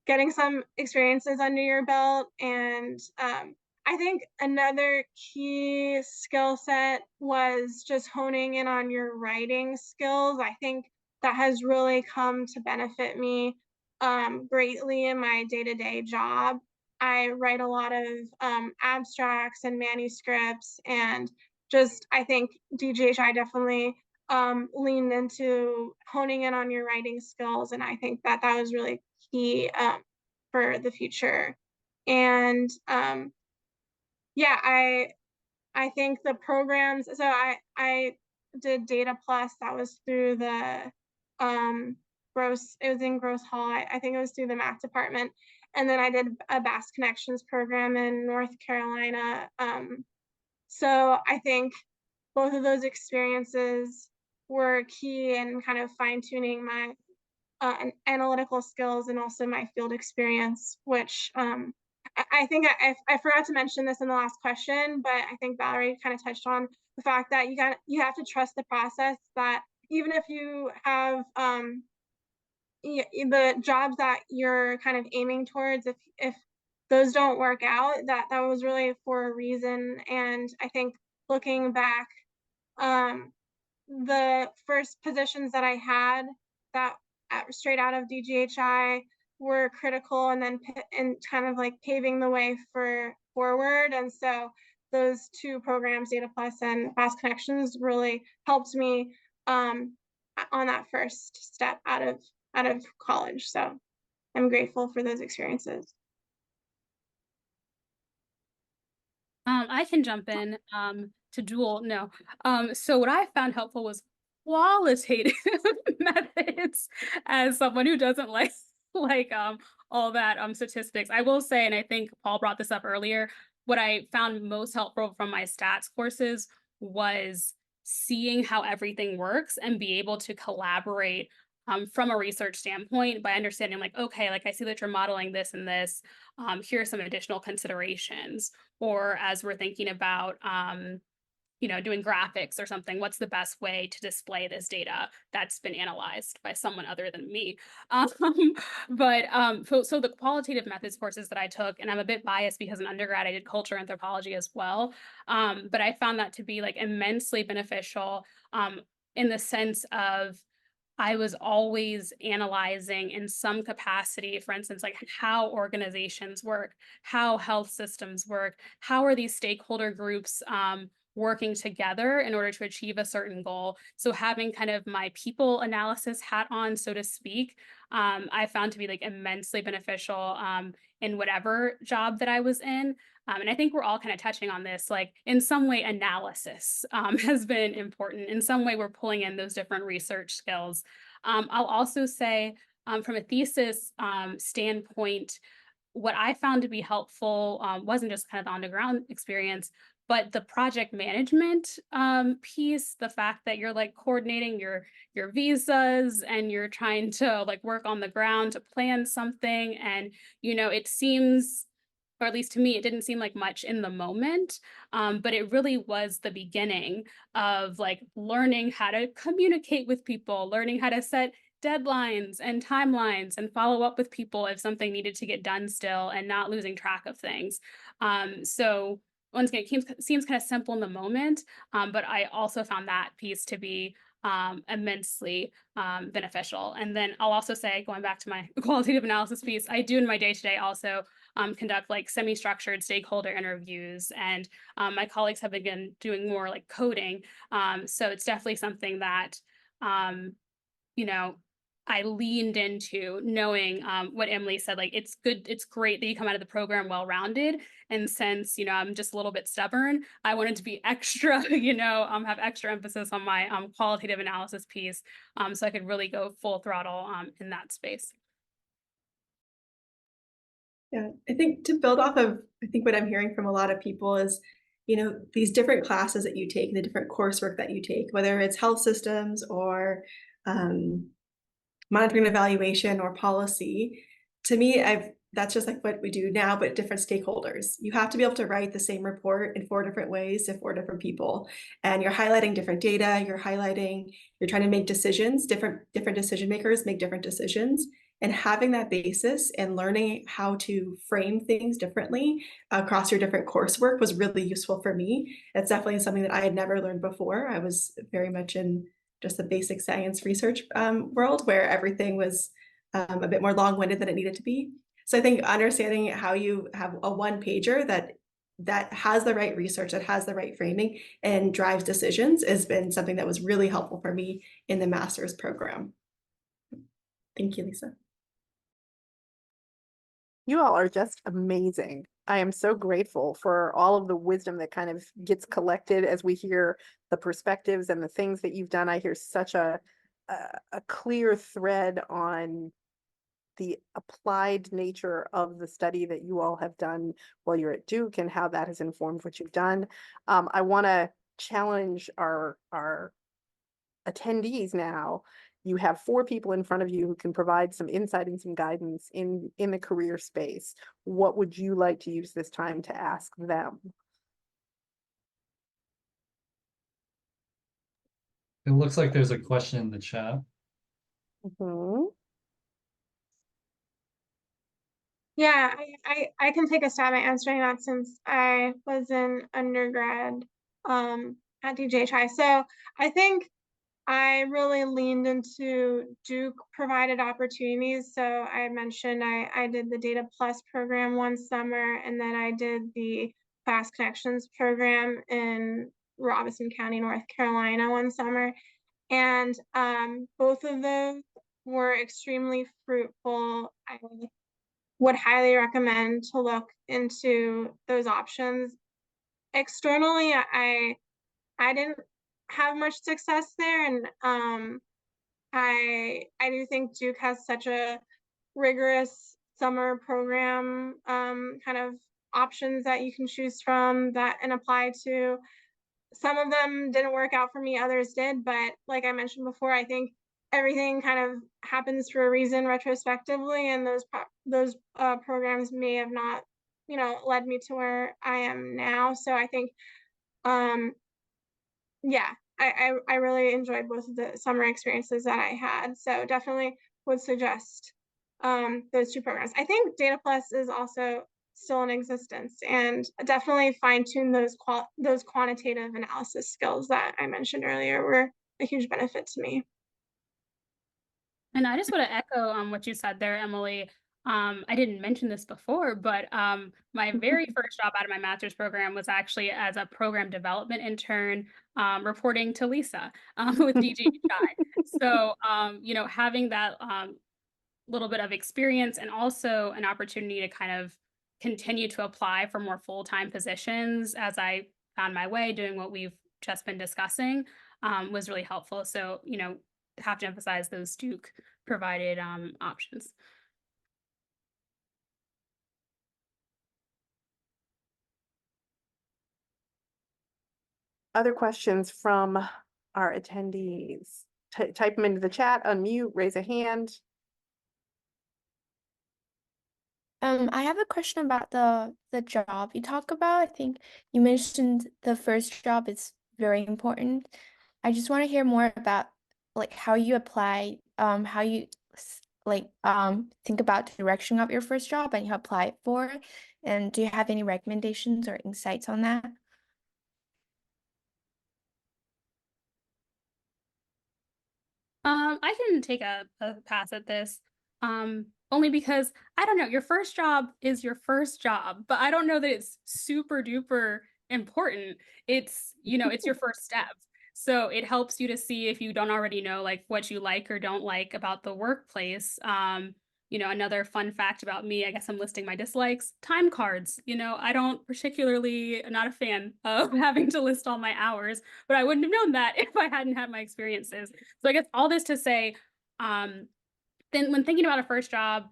getting some experiences under your belt. And I think another key skill set was just honing in on your writing skills. I think that has really come to benefit me greatly in my day-to-day job. I write a lot of abstracts and manuscripts, and just I think DGHI definitely leaned into honing in on your writing skills, and I think that that was really key for the future. And yeah, I think the programs. So I did Data Plus. That was through the Gross. It was in Gross Hall. I think it was through the math department. And then I did a Bass Connections program in North Carolina. So I think both of those experiences were key in kind of fine-tuning my analytical skills and also my field experience, which I think I forgot to mention this in the last question, but I think Valerie kind of touched on the fact that you have to trust the process, that even if you have the jobs that you're kind of aiming towards, if those don't work out, that was really for a reason. And I think looking back, the first positions that I had that straight out of DGHI were critical, and then kind of like paving the way for forward. And so those two programs, Data Plus and Fast Connections, really helped me on that first step out of college. So I'm grateful for those experiences. I can jump in to dual. No. So what I found helpful was qualitative methods as someone who doesn't like all that statistics. I will say, and I think Paul brought this up earlier, what I found most helpful from my stats courses was seeing how everything works and be able to collaborate from a research standpoint by understanding like, okay, like I see that you're modeling this and this, here are some additional considerations. Or as we're thinking about, doing graphics or something, what's the best way to display this data that's been analyzed by someone other than me? So the qualitative methods courses that I took, and I'm a bit biased because in undergrad I did culture anthropology as well, but I found that to be like immensely beneficial in the sense of I was always analyzing in some capacity, for instance, like how organizations work, how health systems work, how are these stakeholder groups working together in order to achieve a certain goal. So having kind of my people analysis hat on, so to speak, I found to be like immensely beneficial in whatever job that I was in. And I think we're all kind of touching on this, like in some way analysis has been important. In some way, we're pulling in those different research skills. I'll also say from a thesis standpoint, what I found to be helpful wasn't just kind of the on-the-ground experience, but the project management piece, the fact that you're like coordinating your visas and you're trying to like work on the ground to plan something. And, it seems, or at least to me, it didn't seem like much in the moment, but it really was the beginning of like learning how to communicate with people, learning how to set deadlines and timelines and follow up with people if something needed to get done still and not losing track of things. So once again, it seems kind of simple in the moment, but I also found that piece to be immensely beneficial. And then I'll also say, going back to my qualitative analysis piece, I do in my day-to-day also conduct like semi-structured stakeholder interviews, and my colleagues have been doing more like coding. So it's definitely something that, I leaned into, knowing what Emily said, like it's great that you come out of the program well-rounded. And since, I'm just a little bit stubborn, I wanted to be extra, have extra emphasis on my qualitative analysis piece, so I could really go full throttle in that space. Yeah, I think to build off of, I think what I'm hearing from a lot of people is, these different classes that you take, the different coursework that you take, whether it's health systems or monitoring and evaluation or policy, to me, that's just like what we do now, but different stakeholders. You have to be able to write the same report in 4 different ways to 4 different people. And you're highlighting different data, you're trying to make decisions, different decision makers make different decisions. And having that basis and learning how to frame things differently across your different coursework was really useful for me. It's definitely something that I had never learned before. I was very much in just the basic science research world where everything was a bit more long-winded than it needed to be. So I think understanding how you have a one-pager that has the right research, that has the right framing and drives decisions has been something that was really helpful for me in the master's program. Thank you, Lisa. You all are just amazing. I am so grateful for all of the wisdom that kind of gets collected as we hear the perspectives and the things that you've done. I hear such a clear thread on the applied nature of the study that you all have done while you're at Duke and how that has informed what you've done. I want to challenge our attendees now. You have 4 people in front of you who can provide some insight and some guidance in the career space. What would you like to use this time to ask them? It looks like there's a question in the chat. Mm-hmm. Yeah, I can take a stab at answering that since I was in undergrad at DGHI. So I think I really leaned into Duke provided opportunities. So I mentioned I did the Data Plus program one summer, and then I did the Fast Connections program in Robeson County, North Carolina one summer. And both of those were extremely fruitful. I would highly recommend to look into those options. Externally, I didn't have much success there, and I do think Duke has such a rigorous summer program kind of options that you can choose from that and apply to. Some of them didn't work out for me, others did, but like I mentioned before, I think everything kind of happens for a reason retrospectively, and those programs may have not, led me to where I am now. So I think, yeah, I really enjoyed both of the summer experiences that I had. So definitely would suggest those 2 programs. I think Data Plus is also still in existence, and definitely fine-tune those quantitative analysis skills that I mentioned earlier were a huge benefit to me. And I just want to echo on what you said there, Emily. I didn't mention this before, but my very first job out of my master's program was actually as a program development intern, reporting to Lisa with DGHI. So, having that little bit of experience and also an opportunity to kind of continue to apply for more full-time positions as I found my way doing what we've just been discussing was really helpful. So, have to emphasize those Duke provided options. Other questions from our attendees? Type them into the chat, unmute, raise a hand. I have a question about the job you talk about. I think you mentioned the first job is very important. I just want to hear more about like how you apply, how you think about the direction of your first job and you apply it for. And do you have any recommendations or insights on that? I can take a pass at this, only because I don't know, your first job is your first job, but I don't know that it's super duper important. It's, it's your first step. So it helps you to see if you don't already know like what you like or don't like about the workplace. Another fun fact about me, I guess I'm listing my dislikes, time cards. I don't particularly, not a fan of having to list all my hours, but I wouldn't have known that if I hadn't had my experiences. So I guess all this to say, then when thinking about a first job,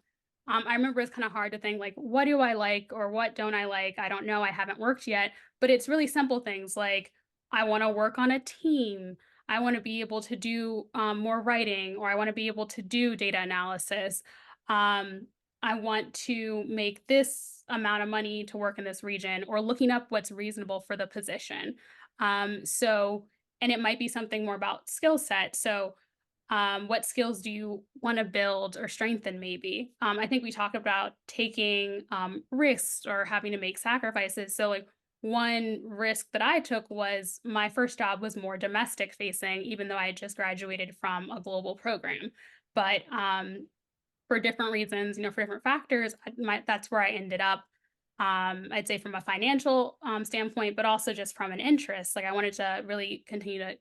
I remember it's kind of hard to think like, what do I like or what don't I like? I don't know, I haven't worked yet, but it's really simple things like, I want to work on a team. I want to be able to do more writing, or I want to be able to do data analysis. I want to make this amount of money to work in this region, or looking up what's reasonable for the position. And it might be something more about skill set. So what skills do you want to build or strengthen maybe? I think we talk about taking risks or having to make sacrifices. So like, one risk that I took was my first job was more domestic facing, even though I had just graduated from a global program. But for different reasons, for different factors, that's where I ended up. I'd say from a financial standpoint, but also just from an interest. Like I wanted to really continue to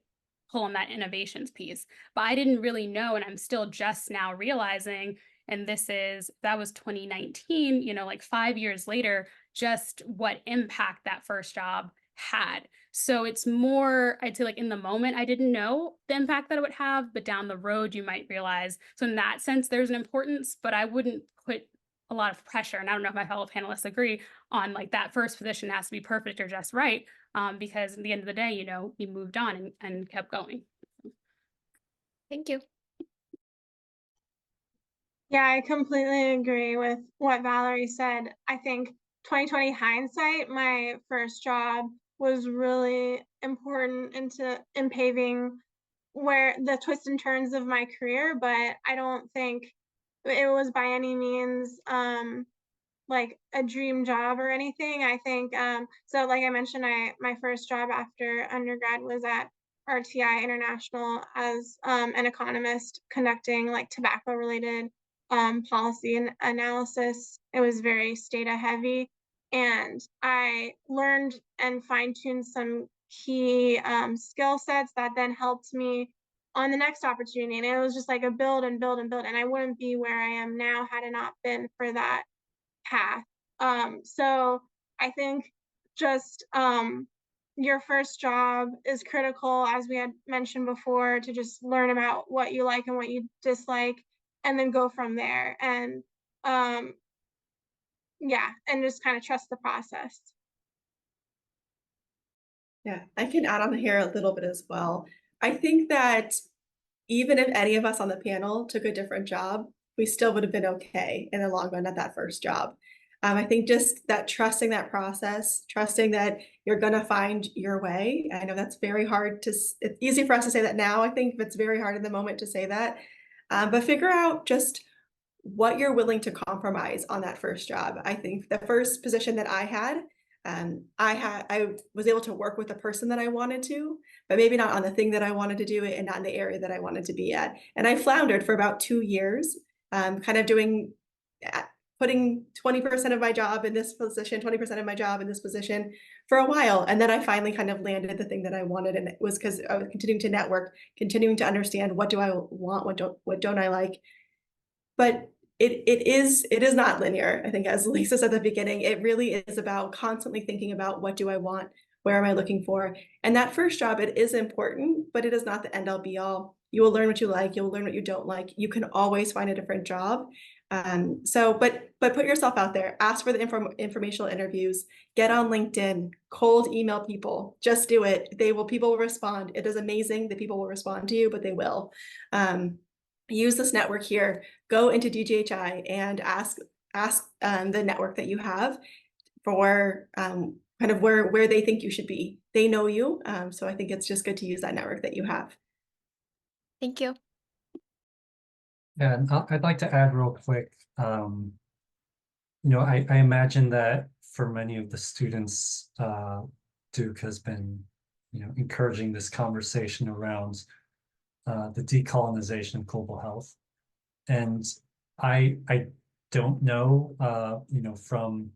pull on that innovations piece. But I didn't really know, and I'm still just now realizing, and that was 2019, like 5 years later, just what impact that first job had. So it's more, I'd say, like in the moment, I didn't know the impact that it would have, but down the road, you might realize. So in that sense, there's an importance, but I wouldn't put a lot of pressure, and I don't know if my fellow panelists agree, on like that first position has to be perfect or just right, because at the end of the day, you moved on and kept going. Thank you. Yeah, I completely agree with what Valerie said. I think 2020 hindsight, my first job was really important in paving where the twists and turns of my career, but I don't think it was by any means like a dream job or anything. I think so like I mentioned, my first job after undergrad was at RTI International as an economist conducting like tobacco related policy and analysis. It was very data heavy, and I learned and fine-tuned some key skill sets that then helped me on the next opportunity. And it was just like a build and build and build, and I wouldn't be where I am now had it not been for that path. So I think just your first job is critical, as we had mentioned before, to just learn about what you like and what you dislike, and then go from there. And yeah, and just kind of trust the process. Yeah, I can add on here a little bit as well. I think that even if any of us on the panel took a different job, we still would have been okay in the long run at that first job. I think just that trusting that process, trusting that you're going to find your way. I know that's very hard it's easy for us to say that now. I think it's very hard in the moment to say that, but figure out just what you're willing to compromise on that first job. I think the first position that I had, I was able to work with the person that I wanted to, but maybe not on the thing that I wanted to do it and not in the area that I wanted to be at. And I floundered for about 2 years, kind of putting 20% of my job in this position, 20% of my job in this position for a while. And then I finally kind of landed the thing that I wanted. And it was because I was continuing to network, continuing to understand what do I want, what don't I like. But it is not linear. I think, as Lisa said at the beginning, it really is about constantly thinking about what do I want, where am I looking for? And that first job, it is important, but it is not the end all be all. You will learn what you like, you'll learn what you don't like. You can always find a different job. But put yourself out there, ask for the informational interviews, get on LinkedIn, cold email people, just do it. People will respond. It is amazing that people will respond to you, but they will. Use this network here, go into DGHI and ask the network that you have for kind of where they think you should be. They know you, so I think it's just good to use that network that you have. Thank you. Yeah, and I'd like to add real quick, I imagine that for many of the students, Duke has been, encouraging this conversation around the decolonization of global health. And I don't know, from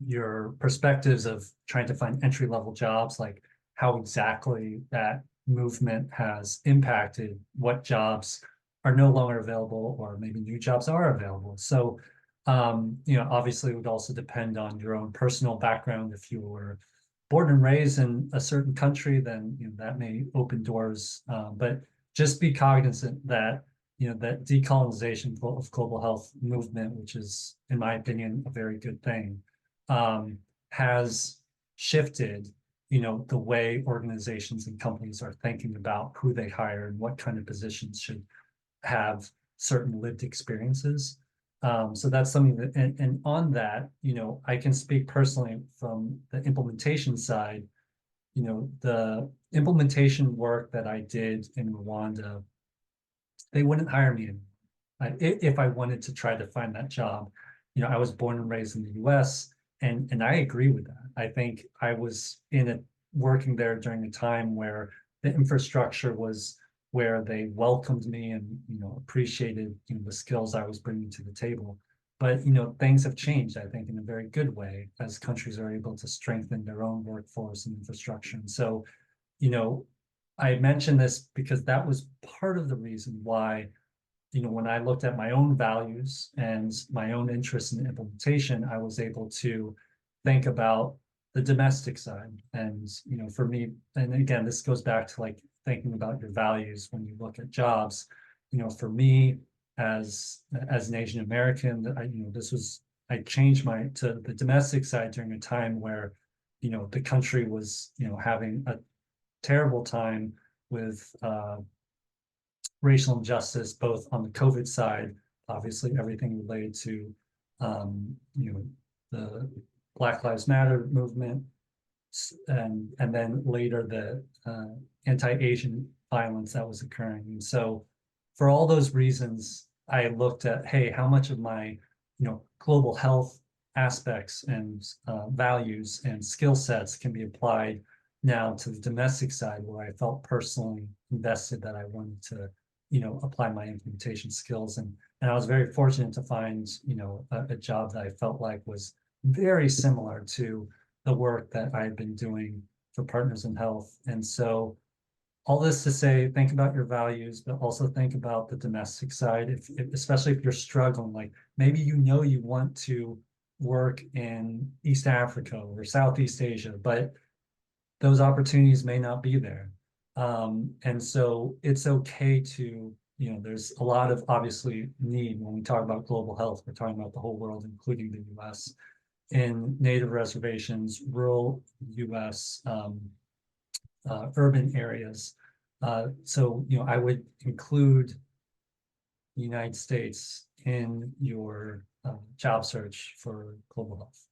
your perspectives of trying to find entry-level jobs, like how exactly that movement has impacted what jobs are no longer available, or maybe new jobs are available. So, obviously it would also depend on your own personal background. If you were born and raised in a certain country, then that may open doors. But just be cognizant that that decolonization of global health movement, which is, in my opinion, a very good thing, has shifted the way organizations and companies are thinking about who they hire and what kind of positions should have certain lived experiences. So that's something that, and on that, I can speak personally from the implementation side. The implementation work that I did in Rwanda, they wouldn't hire me if I wanted to try to find that job. I was born and raised in the US. And I agree with that. I think I was working there during a time where the infrastructure was where they welcomed me and, appreciated, the skills I was bringing to the table. But, things have changed, I think, in a very good way as countries are able to strengthen their own workforce and infrastructure. And so, I mentioned this because that was part of the reason why, when I looked at my own values and my own interests in implementation, I was able to think about the domestic side. And, for me, and again, this goes back to like thinking about your values when you look at jobs. For me, as an Asian American, I changed to the domestic side during a time where, the country was, having a terrible time with racial injustice, both on the COVID side, obviously everything related to, the Black Lives Matter movement, and then later the anti-Asian violence that was occurring. And so for all those reasons, I looked at, hey, how much of my, global health aspects and values and skill sets can be applied now to the domestic side, where I felt personally invested that I wanted to, apply my implementation skills. And I was very fortunate to find, a job that I felt like was very similar to the work that I had been doing for Partners in Health. And so all this to say, think about your values, but also think about the domestic side, especially if you're struggling, like maybe you want to work in East Africa or Southeast Asia, but those opportunities may not be there. And so it's okay to, there's a lot of obviously need when we talk about global health, we're talking about the whole world, including the US, in native reservations, rural US, urban areas. So, I would include the United States in your job search for global health.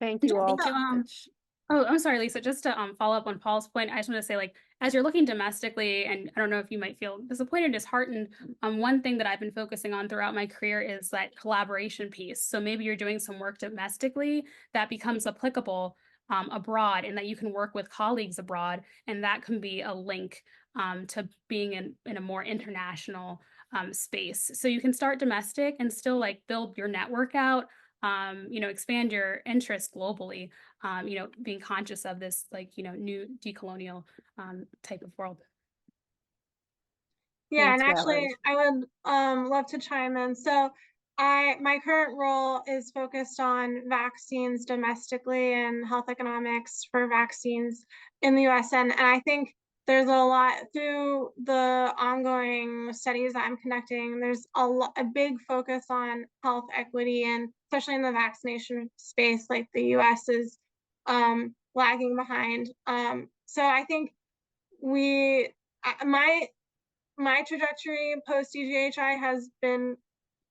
Thank you all. Thank you. Oh, I'm sorry, Lisa, just to follow up on Paul's point, I just want to say, like, as you're looking domestically, and I don't know if you might feel disappointed, disheartened, one thing that I've been focusing on throughout my career is that collaboration piece. So maybe you're doing some work domestically that becomes applicable abroad, and that you can work with colleagues abroad, and that can be a link to being in a more international space. So you can start domestic and still like build your network out, expand your interest globally, being conscious of this, like, new decolonial type of world. Yeah, Thanks, and actually, Valerie. I would love to chime in. So my current role is focused on vaccines domestically and health economics for vaccines in the US. And I think there's a lot through the ongoing studies that I'm conducting. There's a big focus on health equity, and especially in the vaccination space, like the US is lagging behind. So I think my trajectory post DGHI has been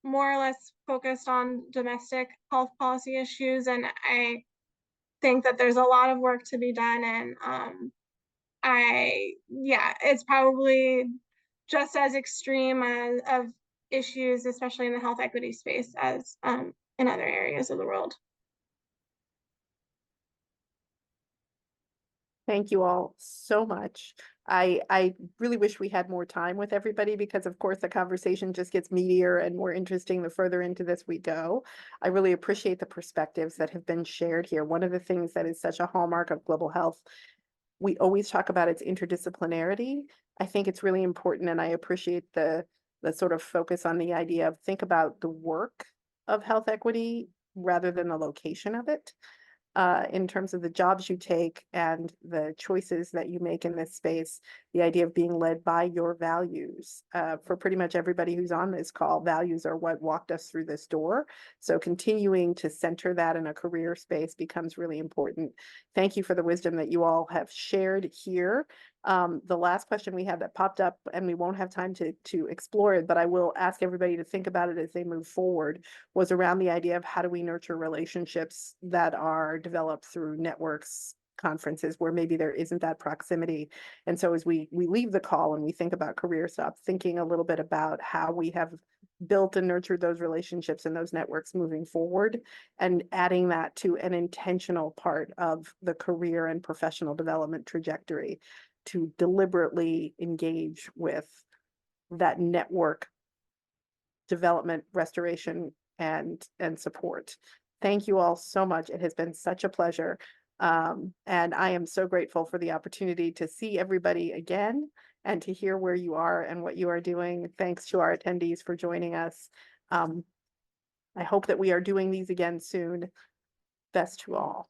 more or less focused on domestic health policy issues, and I think that there's a lot of work to be done. And it's probably just as extreme of issues, especially in the health equity space, as in other areas of the world. Thank you all so much. I really wish we had more time with everybody, because of course the conversation just gets meatier and more interesting the further into this we go. I really appreciate the perspectives that have been shared here. One of the things that is such a hallmark of global health, we always talk about its interdisciplinarity. I think it's really important, and I appreciate the sort of focus on the idea of think about the work of health equity rather than the location of it. In terms of the jobs you take and the choices that you make in this space, the idea of being led by your values. For pretty much everybody who's on this call, values are what walked us through this door. So continuing to center that in a career space becomes really important. Thank you for the wisdom that you all have shared here. The last question we had that popped up, and we won't have time to explore it, but I will ask everybody to think about it as they move forward, was around the idea of how do we nurture relationships that are developed through networks, conferences, where maybe there isn't that proximity. And so as we leave the call and we think about career stuff, thinking a little bit about how we have built and nurtured those relationships and those networks moving forward, and adding that to an intentional part of the career and professional development trajectory to deliberately engage with that network development, restoration, and support. Thank you all so much. It has been such a pleasure. And I am so grateful for the opportunity to see everybody again and to hear where you are and what you are doing. Thanks to our attendees for joining us. I hope that we are doing these again soon. Best to all.